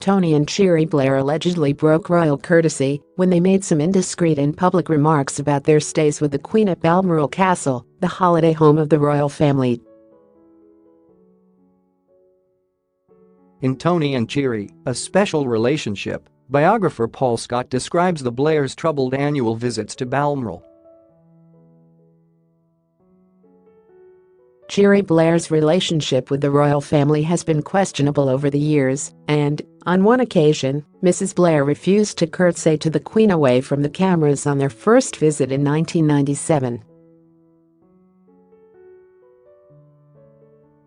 Tony and Cherie Blair allegedly broke royal courtesy when they made some indiscreet and public remarks about their stays with the Queen at Balmoral Castle, the holiday home of the royal family. In Tony and Cherie, A Special Relationship, biographer Paul Scott describes the Blairs' troubled annual visits to Balmoral. Cherie Blair's relationship with the royal family has been questionable over the years, and, on one occasion, Mrs Blair refused to curtsy to the Queen away from the cameras on their first visit in 1997.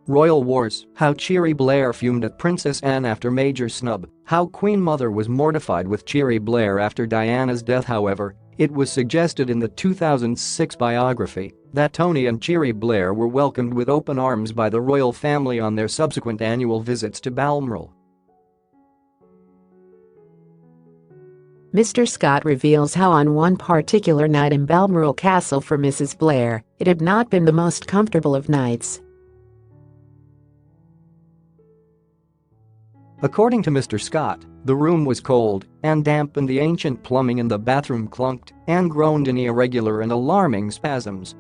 Royal Wars, How Cherie Blair Fumed at Princess Anne After Major SNUB, How Queen Mother Was Mortified with Cherie Blair After Diana's Death. However, it was suggested in the 2006 biography that Tony and Cherie Blair were welcomed with open arms by the royal family on their subsequent annual visits to Balmoral. Mr Scott reveals how on one particular night in Balmoral Castle for Mrs Blair, it had not been the most comfortable of nights. According to Mr Scott, the room was cold and damp and the ancient plumbing in the bathroom clunked and groaned in irregular and alarming spasms.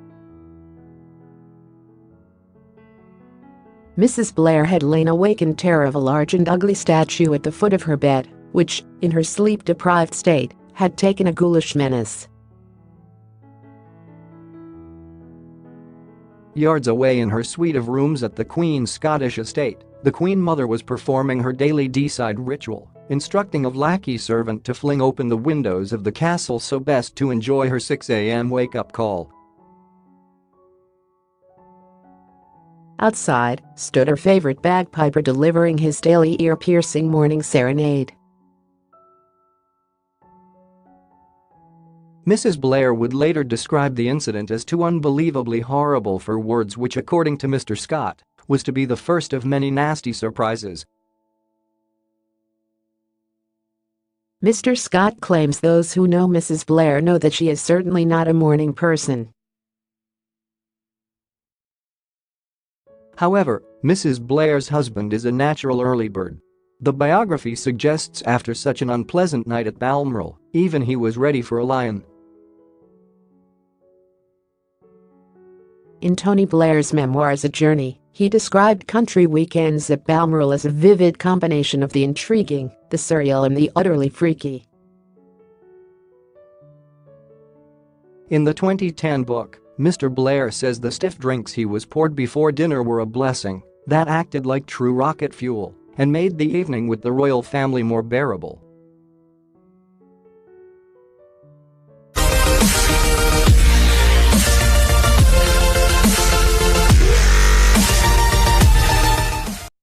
Mrs Blair had lain awake in terror of a large and ugly statue at the foot of her bed, which, in her sleep-deprived state, had taken a ghoulish menace. Yards away in her suite of rooms at the Queen's Scottish estate, the Queen Mother was performing her daily Deeside ritual, instructing a lackey servant to fling open the windows of the castle so best to enjoy her 6 a.m. wake-up call. Outside stood her favorite bagpiper delivering his daily ear-piercing morning serenade. Mrs Blair would later describe the incident as too unbelievably horrible for words, which, according to Mr Scott, was to be the first of many nasty surprises. Mr Scott claims those who know Mrs Blair know that she is certainly not a morning person. However, Mrs Blair's husband is a natural early bird. The biography suggests after such an unpleasant night at Balmoral, even he was ready for a lion. In Tony Blair's memoirs A Journey, he described country weekends at Balmoral as a vivid combination of the intriguing, the surreal and the utterly freaky. In the 2010 book, Mr Blair says the stiff drinks he was poured before dinner were a blessing that acted like true rocket fuel and made the evening with the royal family more bearable.